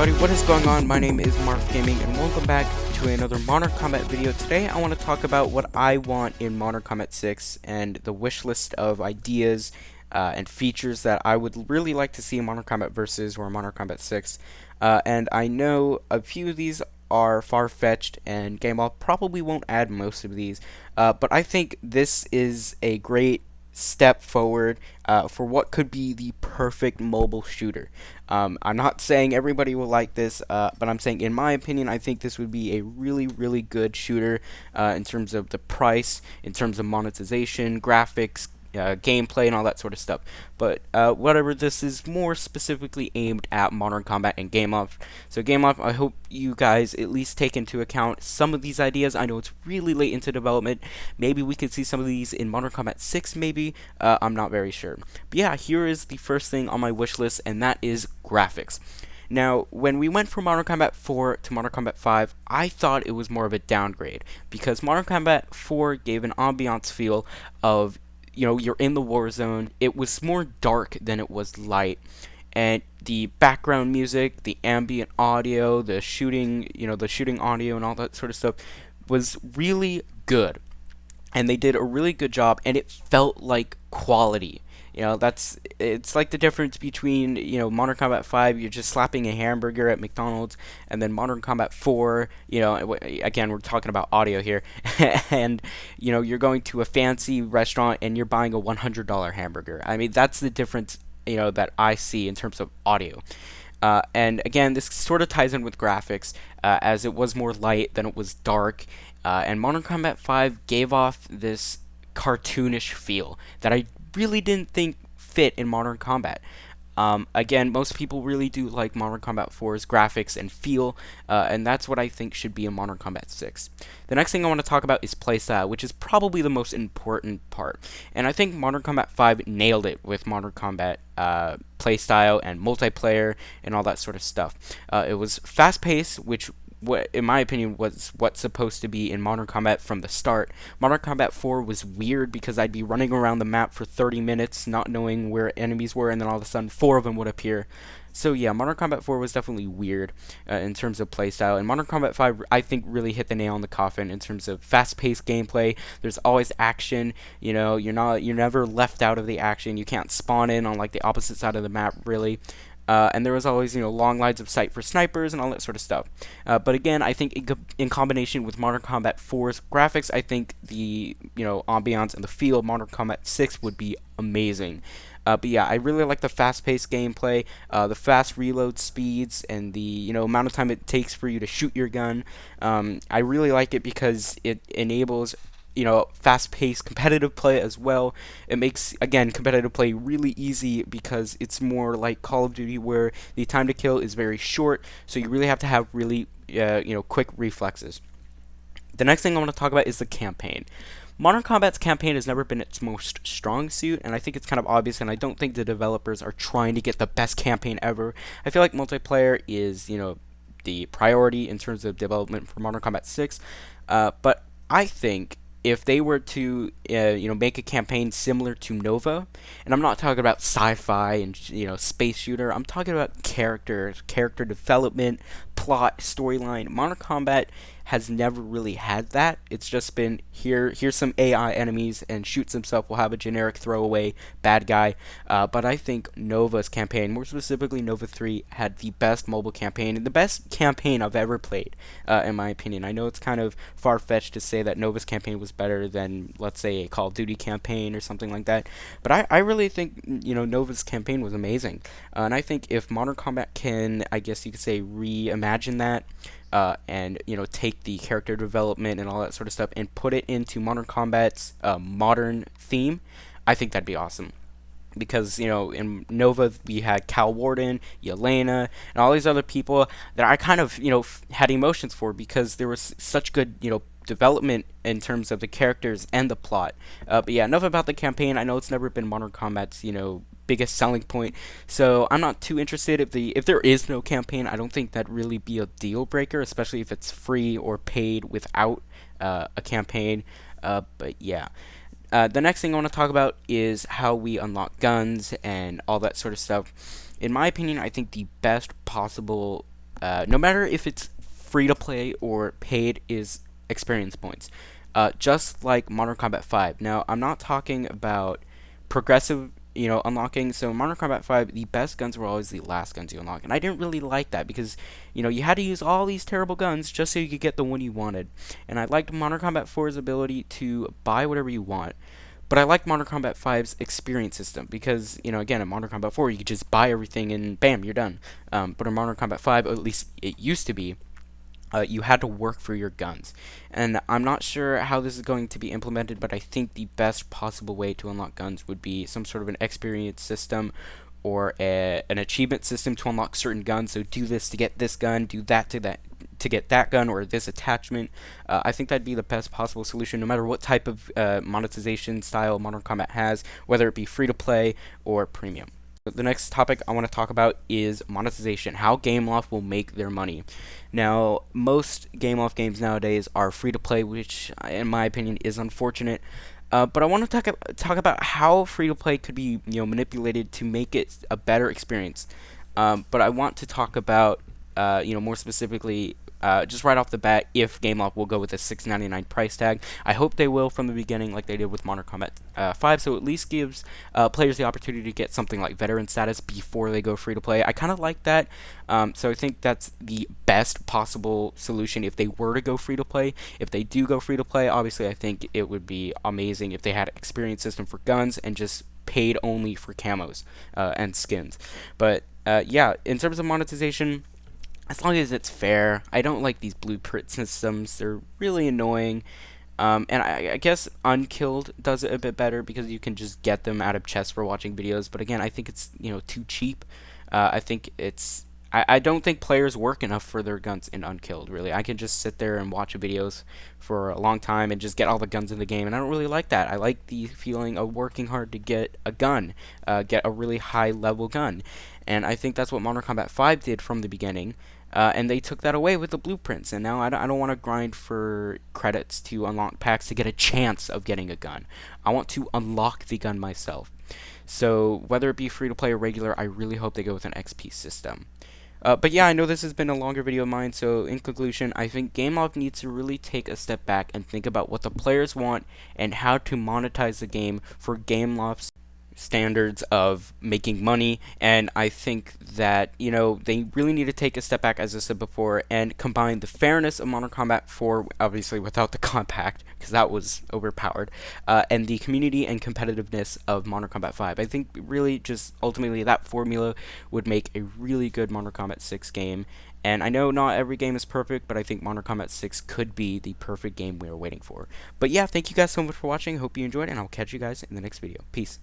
everybody, what is going on? My name is Mark Gaming and welcome back to another Modern Combat video. Today I want to talk about what I want in Modern Combat 6 and the wish list of ideas and features that I would really like to see in Modern Combat Versus or Modern Combat 6. And I know a few of these are far-fetched and Gameloft probably won't add most of these, but I think this is a great step forward for what could be the perfect mobile shooter. I'm not saying everybody will like this, but I'm saying, in my opinion, I think this would be a really, really good shooter in terms of the price, in terms of monetization, graphics, gameplay, and all that sort of stuff. But whatever, this is more specifically aimed at Modern Combat and Gameloft. So Gameloft, I hope you guys at least take into account some of these ideas. I know it's really late into development. Maybe we could see some of these in Modern Combat 6, maybe. I'm not very sure. But yeah, here is the first thing on my wish list, and that is graphics. Now, when we went from Modern Combat 4 to Modern Combat 5, I thought it was more of a downgrade, because Modern Combat 4 gave an ambiance feel of, you're in the war zone. It was more dark than it was light. And the background music, the ambient audio, the shooting, the shooting audio and all that sort of stuff was really good. And they did a really good job, and it felt like quality. It's like the difference between, Modern Combat 5, you're just slapping a hamburger at McDonald's, and then Modern Combat 4, again, we're talking about audio here, and, you're going to a fancy restaurant and you're buying a $100 hamburger. I mean, that's the difference, that I see in terms of audio. And again, this sort of ties in with graphics, as it was more light than it was dark, and Modern Combat 5 gave off this cartoonish feel that I really didn't think fit in Modern Combat. Again, most people really do like Modern Combat 4's graphics and feel, and that's what I think should be in Modern Combat 6. The next thing I want to talk about is playstyle, which is probably the most important part. And I think Modern Combat 5 nailed it with Modern Combat playstyle and multiplayer and all that sort of stuff. It was fast-paced, which in my opinion, was what's supposed to be in Modern Combat from the start. Modern Combat 4 was weird because I'd be running around the map for 30 minutes, not knowing where enemies were, and then all of a sudden 4 of them would appear. So yeah, Modern Combat 4 was definitely weird in terms of playstyle, and Modern Combat 5, I think, really hit the nail on the coffin in terms of fast-paced gameplay. There's always action. You're never left out of the action. You can't spawn in on like the opposite side of the map, really. And there was always, long lines of sight for snipers and all that sort of stuff. But again, I think in combination with Modern Combat 4's graphics, I think the, ambiance and the feel of Modern Combat 6 would be amazing. But yeah, I really like the fast-paced gameplay, the fast reload speeds, and the, amount of time it takes for you to shoot your gun. I really like it because it enables fast-paced competitive play as well. It makes, again, competitive play really easy because it's more like Call of Duty, where the time to kill is very short, so you really have to have really, quick reflexes. The next thing I want to talk about is the campaign. Modern Combat's campaign has never been its most strong suit, and I think it's kind of obvious, and I don't think the developers are trying to get the best campaign ever. I feel like multiplayer is, the priority in terms of development for Modern Combat 6, but I think if they were to, make a campaign similar to Nova, and I'm not talking about sci-fi and, space shooter, I'm talking about character development, plot, storyline. Modern Combat has never really had that. It's just been, here's some AI enemies, and shoots himself will have a generic throwaway bad guy. But I think Nova's campaign, more specifically Nova 3, had the best mobile campaign, and the best campaign I've ever played, in my opinion. I know it's kind of far-fetched to say that Nova's campaign was better than, let's say, a Call of Duty campaign or something like that, but I really think, Nova's campaign was amazing. And I think if Modern Combat can, I guess you could say, reimagine that, and take the character development and all that sort of stuff and put it into Modern Combat's modern theme, I think that'd be awesome. Because in Nova we had Cal Warden, Yelena, and all these other people that I kind of had emotions for, because there was such good development in terms of the characters and the plot. But yeah, enough about the campaign. I know it's never been Modern Combat's biggest selling point, so I'm not too interested. If there is no campaign, I don't think that'd really be a deal breaker, especially if it's free or paid without a campaign. But yeah. The next thing I want to talk about is how we unlock guns and all that sort of stuff. In my opinion, I think the best possible no matter if it's free to play or paid, is experience points. Just like Modern Combat 5. Now, I'm not talking about progressive, unlocking. So in Modern Combat 5, the best guns were always the last guns you unlock, and I didn't really like that because, you had to use all these terrible guns just so you could get the one you wanted. And I liked Modern Combat 4's ability to buy whatever you want. But I like Modern Combat 5's experience system because, again, in Modern Combat 4, you could just buy everything and bam, you're done. But in Modern Combat 5, at least it used to be, you had to work for your guns. And I'm not sure how this is going to be implemented, but I think the best possible way to unlock guns would be some sort of an experience system or an achievement system to unlock certain guns. So do this to get this gun, do that to get that gun or this attachment. I think that'd be the best possible solution, no matter what type of monetization style Modern Combat has, whether it be free to play or premium. The next topic I want to talk about is monetization, how Gameloft will make their money. Now, most Gameloft games nowadays are free to play, which, in my opinion, is unfortunate. But I want to talk about how free to play could be, manipulated to make it a better experience. But I want to talk about, more specifically, just right off the bat, if Gameloft will go with a $6.99 price tag. I hope they will from the beginning, like they did with Modern Combat 5, so at least gives players the opportunity to get something like veteran status before they go free to play. I kind of like that, so I think that's the best possible solution if they were to go free to play. If they do go free to play, obviously I think it would be amazing if they had an experience system for guns and just paid only for camos and skins. But yeah, in terms of monetization, as long as it's fair. I don't like these blueprint systems. They're really annoying. And I guess Unkilled does it a bit better because you can just get them out of chests for watching videos. But again, I think it's, too cheap. I think it's... I don't think players work enough for their guns in Unkilled, really. I can just sit there and watch videos for a long time and just get all the guns in the game, and I don't really like that. I like the feeling of working hard to get a gun, get a really high-level gun. And I think that's what Modern Combat 5 did from the beginning. And they took that away with the blueprints, and now I don't want to grind for credits to unlock packs to get a chance of getting a gun. I want to unlock the gun myself. So whether it be free to play or regular, I really hope they go with an XP system. But yeah, I know this has been a longer video of mine, so in conclusion, I think Gameloft needs to really take a step back and think about what the players want and how to monetize the game for Gameloft's standards of making money. And I think that, they really need to take a step back, as I said before, and combine the fairness of Modern Combat 4, obviously without the compact, because that was overpowered, and the community and competitiveness of Modern Combat 5. I think really just ultimately that formula would make a really good Modern Combat 6 game. And I know not every game is perfect, but I think Modern Combat 6 could be the perfect game we are waiting for. But yeah, thank you guys so much for watching. Hope you enjoyed, and I'll catch you guys in the next video. Peace.